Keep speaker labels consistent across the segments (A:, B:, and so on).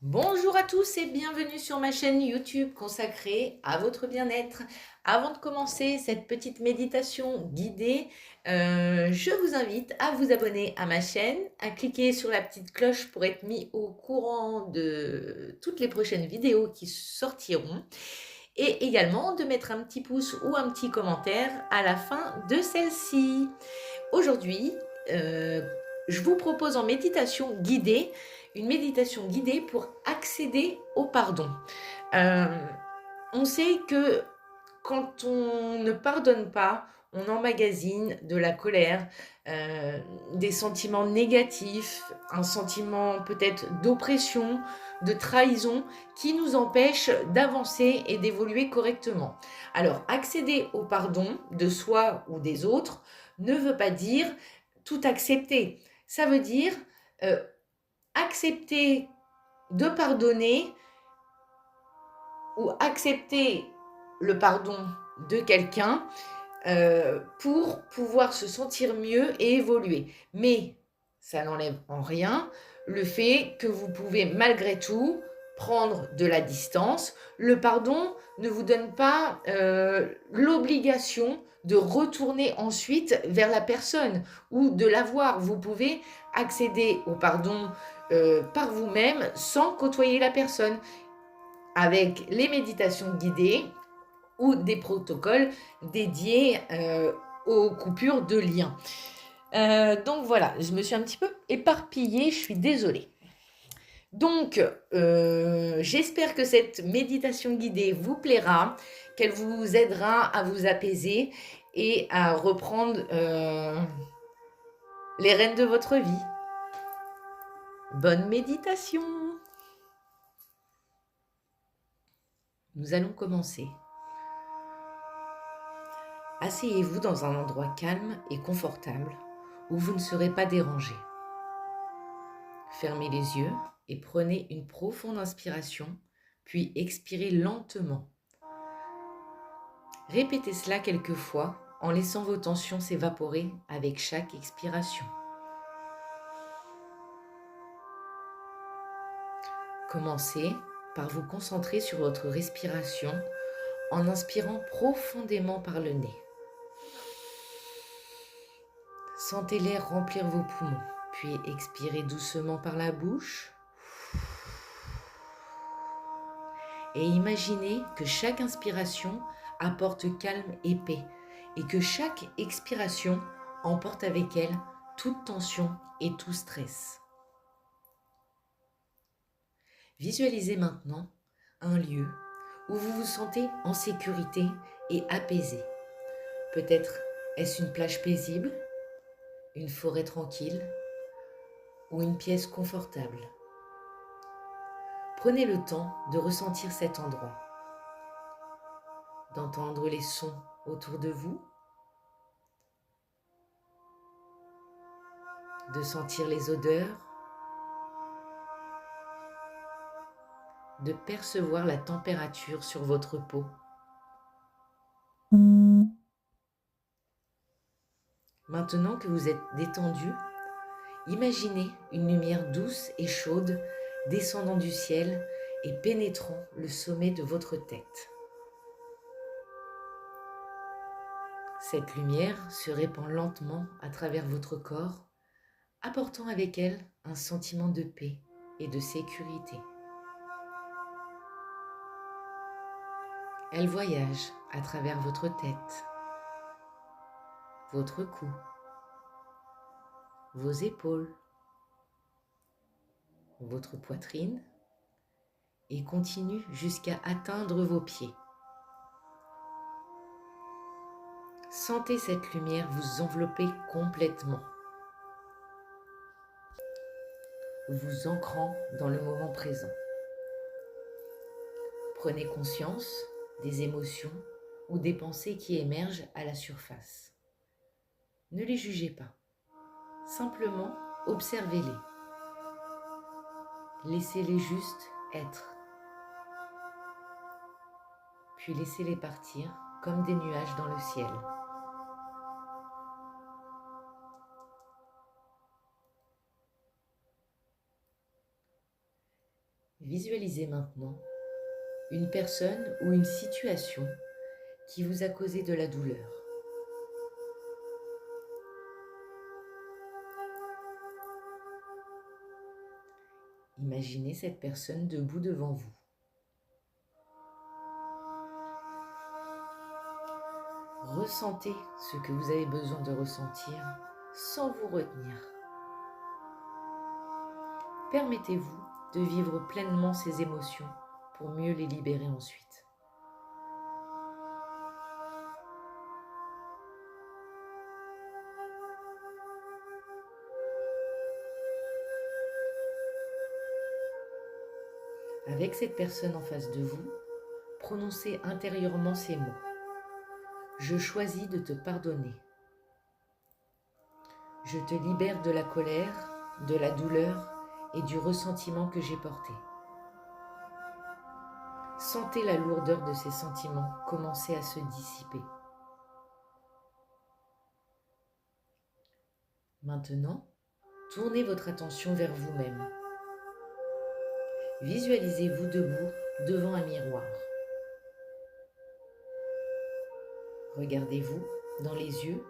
A: Bonjour à tous et bienvenue sur ma chaîne YouTube consacrée à votre bien-être. Avant de commencer cette petite méditation guidée, je vous invite à vous abonner à ma chaîne, à cliquer sur la petite cloche pour être mis au courant de toutes les prochaines vidéos qui sortiront et également de mettre un petit pouce ou un petit commentaire à la fin de celle-ci. Aujourd'hui, euh, je vous propose en méditation guidée, une méditation guidée pour accéder au pardon. Euh, on sait que quand on ne pardonne pas, on emmagasine de la colère, euh, des sentiments négatifs, un sentiment peut-être d'oppression, de trahison qui nous empêche d'avancer et d'évoluer correctement. Alors, accéder au pardon de soi ou des autres ne veut pas dire tout accepter. Ça veut dire euh, accepter de pardonner ou accepter le pardon de quelqu'un pour pouvoir se sentir mieux et évoluer. Mais ça n'enlève en rien le fait que vous pouvez malgré tout prendre de la distance. Le pardon ne vous donne pas l'obligation de retourner ensuite vers la personne ou de l'avoir. Vous pouvez accéder au pardon par vous-même sans côtoyer la personne avec les méditations guidées ou des protocoles dédiés aux coupures de liens. Donc voilà, je me suis un petit peu éparpillée, je suis désolée. Donc, j'espère que cette méditation guidée vous plaira, qu'elle vous aidera à vous apaiser et à reprendre les rênes de votre vie. Bonne méditation! Nous allons commencer. Asseyez-vous dans un endroit calme et confortable où vous ne serez pas dérangé. Fermez les yeux et prenez une profonde inspiration, puis expirez lentement. Répétez cela quelques fois en laissant vos tensions s'évaporer avec chaque expiration. Commencez par vous concentrer sur votre respiration en inspirant profondément par le nez. Sentez l'air remplir vos poumons, puis expirez doucement par la bouche. Et imaginez que chaque inspiration apporte calme et paix et que chaque expiration emporte avec elle toute tension et tout stress. Visualisez maintenant un lieu où vous vous sentez en sécurité et apaisé. Peut-être est-ce une plage paisible, une forêt tranquille ou une pièce confortable. Prenez le temps de ressentir cet endroit, d'entendre les sons autour de vous, de sentir les odeurs, de percevoir la température sur votre peau. Maintenant que vous êtes détendu, imaginez une lumière douce et chaude descendant du ciel et pénétrant le sommet de votre tête. Cette lumière se répand lentement à travers votre corps, apportant avec elle un sentiment de paix et de sécurité. Elle voyage à travers votre tête, votre cou, vos épaules, votre poitrine et continue jusqu'à atteindre vos pieds. Sentez cette lumière vous envelopper complètement, vous ancrant dans le moment présent. Prenez conscience des émotions ou des pensées qui émergent à la surface. Ne les jugez pas, simplement observez-les. Laissez-les juste être, puis laissez-les partir comme des nuages dans le ciel. Visualisez maintenant une personne ou une situation qui vous a causé de la douleur. Imaginez cette personne debout devant vous. Ressentez ce que vous avez besoin de ressentir sans vous retenir. Permettez-vous de vivre pleinement ces émotions pour mieux les libérer ensuite. Avec cette personne en face de vous, prononcez intérieurement ces mots. Je choisis de te pardonner. Je te libère de la colère, de la douleur et du ressentiment que j'ai porté. Sentez la lourdeur de ces sentiments commencer à se dissiper. Maintenant, tournez votre attention vers vous-même. Visualisez-vous debout devant un miroir. Regardez-vous dans les yeux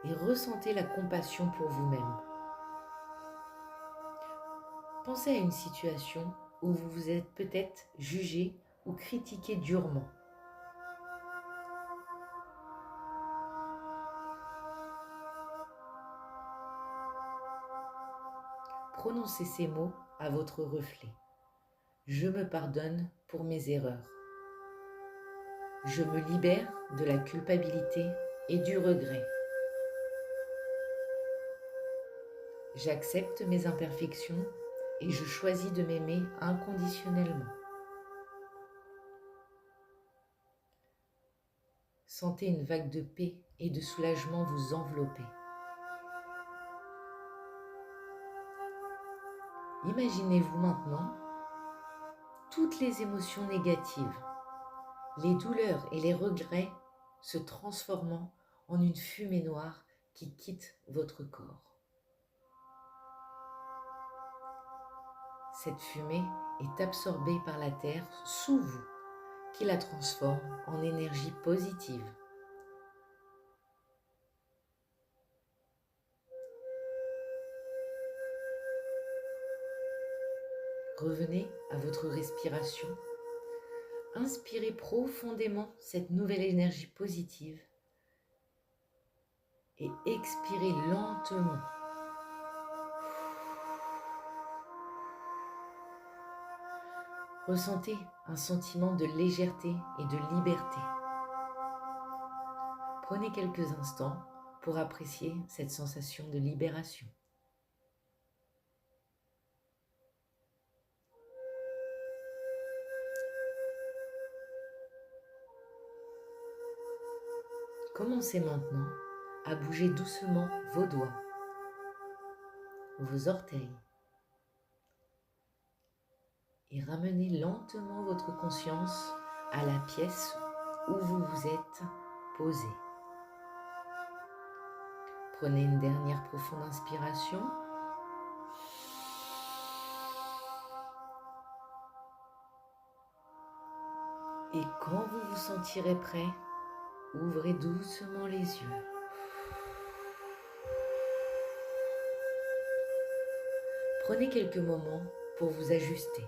A: et ressentez la compassion pour vous-même. Pensez à une situation où vous vous êtes peut-être jugé ou critiqué durement. Prononcez ces mots à votre reflet. Je me pardonne pour mes erreurs. Je me libère de la culpabilité et du regret. J'accepte mes imperfections et je choisis de m'aimer inconditionnellement. Sentez une vague de paix et de soulagement vous envelopper. Imaginez-vous maintenant toutes les émotions négatives, les douleurs et les regrets se transformant en une fumée noire qui quitte votre corps. Cette fumée est absorbée par la terre sous vous, qui la transforme en énergie positive. Revenez à votre respiration. Inspirez profondément cette nouvelle énergie positive et expirez lentement. Ressentez un sentiment de légèreté et de liberté. Prenez quelques instants pour apprécier cette sensation de libération. Commencez maintenant à bouger doucement vos doigts, vos orteils et ramenez lentement votre conscience à la pièce où vous vous êtes posé. Prenez une dernière profonde inspiration. Et quand vous vous sentirez prêt, ouvrez doucement les yeux. Prenez quelques moments pour vous ajuster,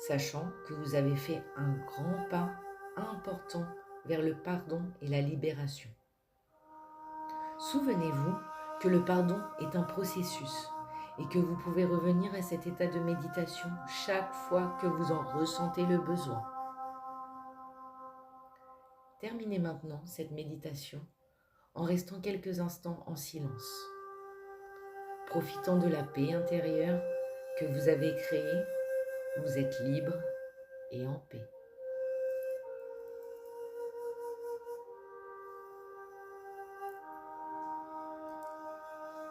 A: sachant que vous avez fait un grand pas important vers le pardon et la libération. Souvenez-vous que le pardon est un processus et que vous pouvez revenir à cet état de méditation chaque fois que vous en ressentez le besoin. Terminez maintenant cette méditation en restant quelques instants en silence, profitant de la paix intérieure que vous avez créée. Vous êtes libre et en paix.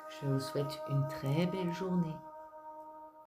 A: Je vous souhaite une très belle journée.